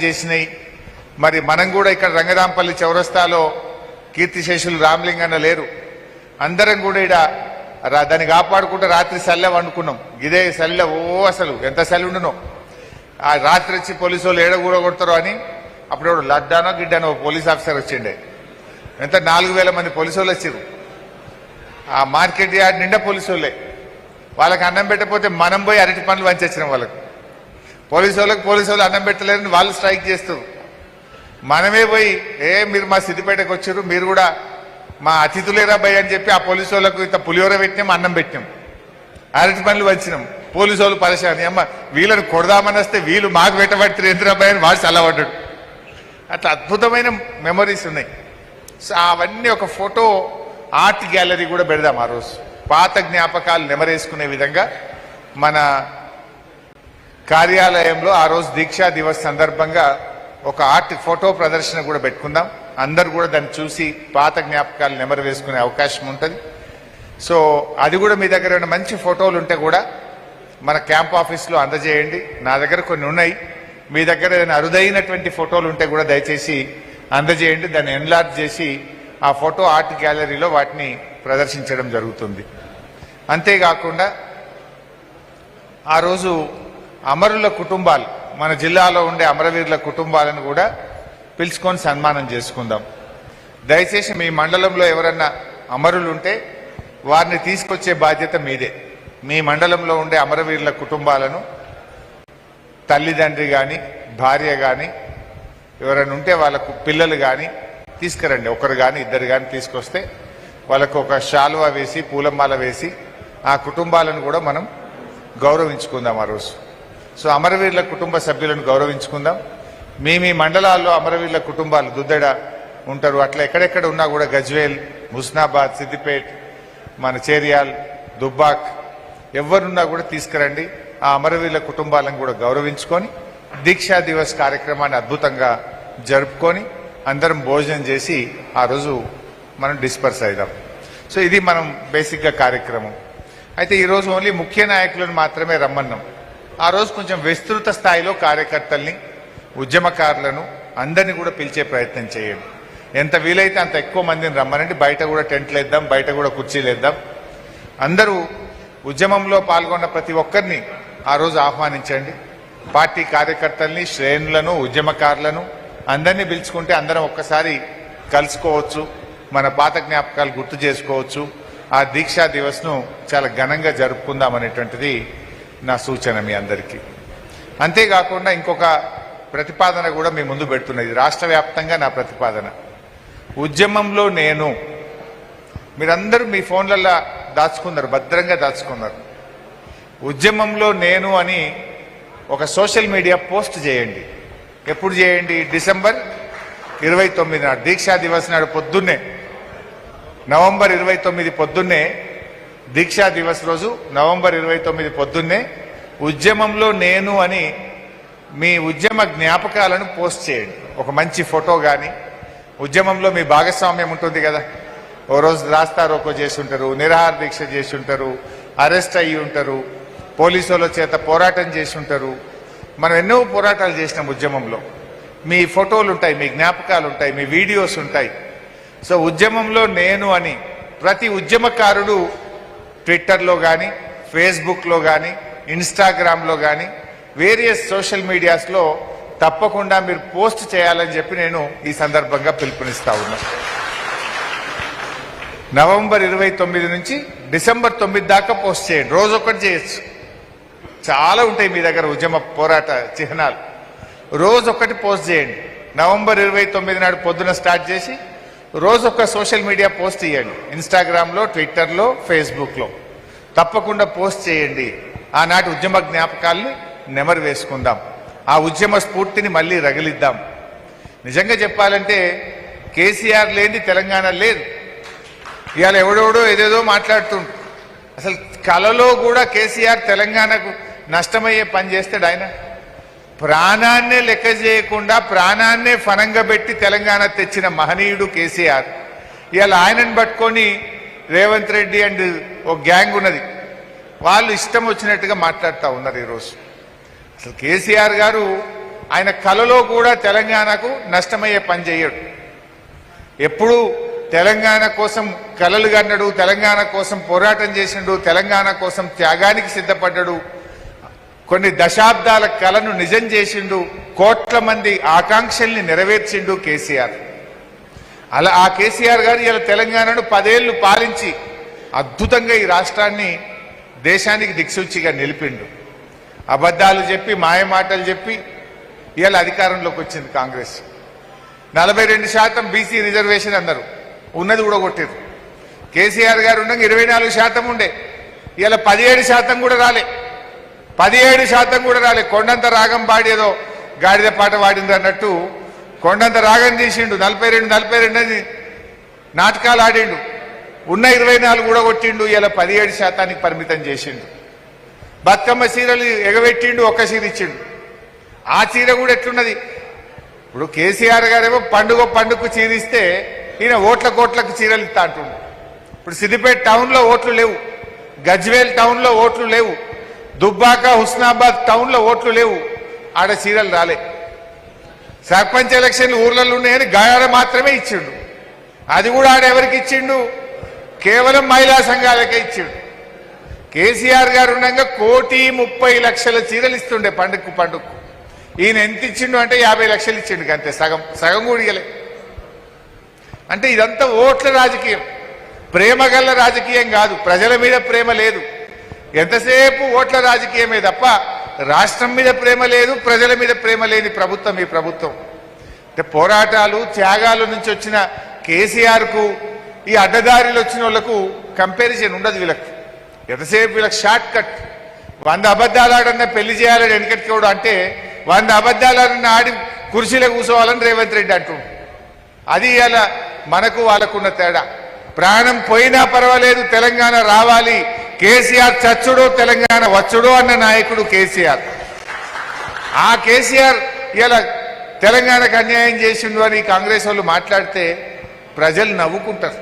చేసినాయి. మరి మనం కూడా ఇక్కడ రంగరాంపల్లి చౌరస్తాలో కీర్తిశేషులు రామలింగన్న లేరు, అందరం కూడా ఇక్కడ దాన్ని కాపాడుకుంటూ రాత్రి సల్లె వండుకున్నాం. ఇదే సల్లె అసలు ఎంత సల్లి ఉండునో. ఆ రాత్రి వచ్చి పోలీసు వాళ్ళు ఏడ కూడా కొడతారో అని అప్పుడు లడ్డానో గిడ్డానో పోలీస్ ఆఫీసర్ వచ్చిండే. ఎంత 4000 మంది పోలీసు వాళ్ళు వచ్చారు. ఆ మార్కెట్ యార్డ్ నిండా పోలీసు వాళ్ళే. వాళ్ళకి అన్నం పెట్టకపోతే మనం పోయి అరటి పనులు వంచొచ్చినాం. వాళ్ళకి పోలీసు వాళ్ళు అన్నం పెట్టలేరని వాళ్ళు స్ట్రైక్ చేస్తారు. మనమే పోయి మీరు మా సిద్దిపేటకు వచ్చారు, మీరు కూడా మా అతిథులేరా భయ్ అని చెప్పి ఆ పోలీసు వాళ్ళకు ఇంత పులిహోర పెట్టినాం, అన్నం పెట్టినాం, అరటి పనులు వంచినాం. పోలీసు వాళ్ళు పరిశాని అమ్మ వీళ్ళని కొడదామని వస్తే వీళ్ళు మాకు పెట్టబట్టి ఎందురా భయ్ అని వాడు చల్లబడ్డాడు. అట్లా అద్భుతమైన మెమరీస్ ఉన్నాయి. సో అవన్నీ ఒక ఫోటో ఆర్ట్ గ్యాలరీ కూడా పెడదాం ఆ రోజు. పాత జ్ఞాపకాలు నెమరేసుకునే విధంగా మన కార్యాలయంలో ఆ రోజు దీక్షా దివస్ సందర్భంగా ఒక ఆర్ట్ ఫోటో ప్రదర్శన కూడా పెట్టుకుందాం. అందరు కూడా దాన్ని చూసి పాత జ్ఞాపకాలు నెమరు వేసుకునే అవకాశం ఉంటుంది. సో అది కూడా మీ దగ్గర ఉన్న మంచి ఫోటోలు ఉంటే కూడా మన క్యాంప్ ఆఫీస్లో అందజేయండి. నా దగ్గర కొన్ని ఉన్నాయి. మీ దగ్గర ఏదైనా అరుదైనటువంటి ఫోటోలు ఉంటే కూడా దయచేసి అందజేయండి. దాన్ని ఎన్లార్జ్ చేసి ఆ ఫోటో ఆర్ట్ గ్యాలరీలో వాటిని ప్రదర్శించడం జరుగుతుంది. అంతేకాకుండా ఆ రోజు అమరుల కుటుంబాలు, మన జిల్లాలో ఉండే అమరవీరుల కుటుంబాలను కూడా పిలుచుకొని సన్మానం చేసుకుందాం. దయచేసి మీ మండలంలో ఎవరన్నా అమరులు ఉంటే వారిని తీసుకొచ్చే బాధ్యత మీదే. మీ మండలంలో ఉండే అమరవీరుల కుటుంబాలను తల్లిదండ్రి కానీ భార్య కానీ ఎవరైనా ఉంటే వాళ్ళకు పిల్లలు కానీ తీసుకురండి. ఒకరు కానీ ఇద్దరు కానీ తీసుకొస్తే వాళ్ళకు ఒక శాలువా వేసి పూలమాల వేసి ఆ కుటుంబాలను కూడా మనం గౌరవించుకుందాం ఆ రోజు. సో అమరవీరుల కుటుంబ సభ్యులను గౌరవించుకుందాం. మీ మండలాల్లో అమరవీరుల కుటుంబాలు దుద్దెడ ఉంటారు, అట్లా ఎక్కడెక్కడ ఉన్నా కూడా గజ్వేల్, హుస్నాబాద్, సిద్దిపేట్, మన చేరియాల్, దుబ్బాక్ ఎవరున్నా కూడా తీసుకురండి. ఆ అమరవీరుల కుటుంబాలను కూడా గౌరవించుకొని దీక్షా దివస్ కార్యక్రమాన్ని అద్భుతంగా జరుపుకొని అందరం భోజనం చేసి ఆ రోజు మనం డిస్పర్స్ అయిదాం. సో ఇది మనం బేసిక్గా కార్యక్రమం. అయితే ఈరోజు ఓన్లీ ముఖ్య నాయకులను మాత్రమే రమ్మన్నాం. ఆ రోజు కొంచెం విస్తృత స్థాయిలో కార్యకర్తల్ని, ఉద్యమకారులను అందరినీ కూడా పిలిచే ప్రయత్నం చేయండి. ఎంత వీలైతే అంత ఎక్కువ మందిని రమ్మనండి. బయట కూడా టెంట్లు వేద్దాం, బయట కూడా కుర్చీలు వేద్దాం. అందరూ ఉద్యమంలో పాల్గొన్న ప్రతి ఒక్కరిని ఆ రోజు ఆహ్వానించండి. పార్టీ కార్యకర్తల్ని, శ్రేణులను, ఉద్యమకారులను అందరినీ పిలుచుకుంటే అందరం ఒక్కసారి కలుసుకోవచ్చు, మన పాత జ్ఞాపకాలు గుర్తు చేసుకోవచ్చు. ఆ దీక్షా దివస్ను చాలా ఘనంగా జరుపుకుందాం అనేటువంటిది నా సూచన మీ అందరికీ. అంతేకాకుండా ఇంకొక ప్రతిపాదన కూడా మీ ముందు పెడుతున్నది. రాష్ట్ర వ్యాప్తంగా నా ప్రతిపాదన, ఉద్యమంలో నేను. మీరందరూ మీ ఫోన్లలో దాచుకున్నారు, భద్రంగా దాచుకున్నారు. ఉద్యమంలో నేను అని ఒక సోషల్ మీడియా పోస్ట్ చేయండి. ఎప్పుడు చేయండి? డిసెంబర్ 29 నాడు, దీక్షా దివస్ నాడు పొద్దున్నే, నవంబర్ 29 పొద్దున్నే, దీక్షా దివస్ రోజు నవంబర్ 29 పొద్దున్నే ఉద్యమంలో నేను అని మీ ఉద్యమ జ్ఞాపకాలను పోస్ట్ చేయండి. ఒక మంచి ఫోటో కానీ, ఉద్యమంలో మీ భాగస్వామ్యం ఉంటుంది కదా. ఓ రోజు రాస్తా రోకో చేసి ఉంటారు, నిరాహార దీక్ష చేసి ఉంటారు, అరెస్ట్ అయ్యి ఉంటారు, పోలీసుల చేత పోరాటం చేసి ఉంటారు. మనం ఎన్నో పోరాటాలు చేసినాం ఉద్యమంలో. మీ ఫోటోలు ఉంటాయి, మీ జ్ఞాపకాలు ఉంటాయి, మీ వీడియోస్ ఉంటాయి. సో ఉద్యమంలో నేను అని ప్రతి ఉద్యమకారుడు ట్విట్టర్లో కానీ, ఫేస్బుక్లో కానీ, ఇన్స్టాగ్రామ్లో కానీ, వేరియస్ సోషల్ మీడియాస్లో తప్పకుండా మీరు పోస్ట్ చేయాలని చెప్పి నేను ఈ సందర్భంగా పిలుపునిస్తా ఉన్నా. నవంబర్ 29 నుంచి డిసెంబర్ 9 దాకా పోస్ట్ చేయండి. రోజు ఒకటి చేయొచ్చు. చాలా ఉంటాయి మీ దగ్గర ఉద్యమ పోరాట చిహ్నాలు. రోజు ఒకటి పోస్ట్ చేయండి. నవంబర్ 29 నాడు పొద్దున స్టార్ట్ చేసి రోజు ఒక సోషల్ మీడియా పోస్ట్ చేయండి. ఇన్స్టాగ్రామ్లో, ట్విట్టర్లో, ఫేస్బుక్లో తప్పకుండా పోస్ట్ చేయండి. ఆనాటి ఉద్యమ జ్ఞాపకాల్ని నెమరు వేసుకుందాం. ఆ ఉద్యమ స్ఫూర్తిని మళ్ళీ రగిలిద్దాం. నిజంగా చెప్పాలంటే కేసీఆర్ లేని తెలంగాణ లేదు. ఇవాళ ఎవడెవడో ఏదేదో మాట్లాడుతుండు. అసలు కలలో కూడా కేసీఆర్ తెలంగాణకు నష్టమయ్యే పని చేస్తాడు. ఆయన ప్రాణాన్నే లెక్క చేయకుండా ప్రాణాన్నే ఫనంగా పెట్టి తెలంగాణ తెచ్చిన మహనీయుడు కేసీఆర్. ఇవాళ ఆయనను పట్టుకొని రేవంత్ రెడ్డి అండ్ ఒక గ్యాంగ్ ఉన్నది, వాళ్ళు ఇష్టం వచ్చినట్టుగా మాట్లాడుతూ ఉన్నారు ఈరోజు. అసలు కేసీఆర్ గారు ఆయన కలలో కూడా తెలంగాణకు నష్టమయ్యే పని చేయడు. ఎప్పుడు తెలంగాణ కోసం కలలు కన్నాడు, తెలంగాణ కోసం పోరాటం చేసిండు, తెలంగాణ కోసం త్యాగానికి సిద్ధపడ్డాడు, కొన్ని దశాబ్దాల కలను నిజం చేసిండు, కోట్ల మంది ఆకాంక్షల్ని నెరవేర్చిండు కేసీఆర్. అలా ఆ కేసీఆర్ గారు ఇలా తెలంగాణను 10 ఏళ్లు పాలించి అద్భుతంగా ఈ రాష్ట్రాన్ని దేశానికి దిక్సూచిగా నిలిపిండు. అబద్ధాలు చెప్పి మాయమాటలు చెప్పి ఇవాళ అధికారంలోకి వచ్చింది కాంగ్రెస్. 42% బీసీ రిజర్వేషన్ అన్నారు, ఉన్నది కూడా కొట్టారు. కేసీఆర్ గారు ఉండగా 24% ఉండే, ఇలా 17% కూడా రాలే. 17% కూడా రాలే. కొండంత రాగం పాడేదో గాడిద పాట వాడింది అన్నట్టు కొండంత రాగం తీసిండు. 42 అని నాటకాలు ఆడిండు. ఉన్న 24 కూడా కొట్టిండు. ఇలా 17% పరిమితం చేసిండు. బతుకమ్మ చీరలు ఎగబెట్టిండు, ఒక్క చీర ఇచ్చిండు. ఆ చీర కూడా ఎట్లున్నది? ఇప్పుడు కేసీఆర్ గారేమో పండుగకు చీర ఇస్తే ఈయన కోట్లకు చీరలు ఇస్తా అంటుండు. ఇప్పుడు సిద్దిపేట టౌన్లో ఓట్లు లేవు, గజ్వేల్ టౌన్లో ఓట్లు లేవు, దుబ్బాక హుస్నాబాద్ టౌన్లో ఓట్లు లేవు, ఆడ చీరలు రాలే. సర్పంచ్ ఎలక్షన్లు ఊర్లలో ఉన్నాయని గాయాల మాత్రమే ఇచ్చిండు. అది కూడా ఆడ ఎవరికి ఇచ్చిండు? కేవలం మహిళా సంఘాలకే ఇచ్చిండు. కేసీఆర్ గారు ఉండగా 1,30,00,000 చీరలు ఇస్తుండే పండుగకు. ఈయన ఎంత ఇచ్చిండు అంటే 50 లక్షలు ఇచ్చిండు, అంతే. సగం కూడా ఇయ్యలే. అంటే ఇదంతా ఓట్ల రాజకీయం, ప్రేమగల్ల రాజకీయం కాదు. ప్రజల మీద ప్రేమ లేదు, ఎంతసేపు ఓట్ల రాజకీయమే తప్ప రాష్ట్రం మీద ప్రేమ లేదు, ప్రజల మీద ప్రేమ లేని ప్రభుత్వం ఈ ప్రభుత్వం. అంటే పోరాటాలు త్యాగాల నుంచి వచ్చిన కేసీఆర్కు ఈ అడ్డదారిలో వచ్చిన వాళ్లకు కంపారిజన్ ఉండదు. వీళ్ళకు ఎంతసేపు వీళ్ళకి షార్ట్ కట్. 100 అబద్ధాలు ఆడన్నా పెళ్లి చేయాలని వెనకట్టుకోవడం అంటే 100 అబద్ధాలు ఆడన్నా ఆడి కుర్చీలో కూర్చోవాలని రేవంత్ రెడ్డి అంటుండు. అది ఇలా మనకు వాళ్ళకున్న తేడా. ప్రాణం పోయినా పర్వాలేదు, తెలంగాణ రావాలి, కేసీఆర్ చచ్చుడో తెలంగాణ వచ్చుడో అన్న నాయకుడు కేసీఆర్. ఆ కేసీఆర్ ఇలా తెలంగాణకు అన్యాయం చేసిండు అని కాంగ్రెస్ వాళ్ళు మాట్లాడితే ప్రజలు నవ్వుకుంటారు.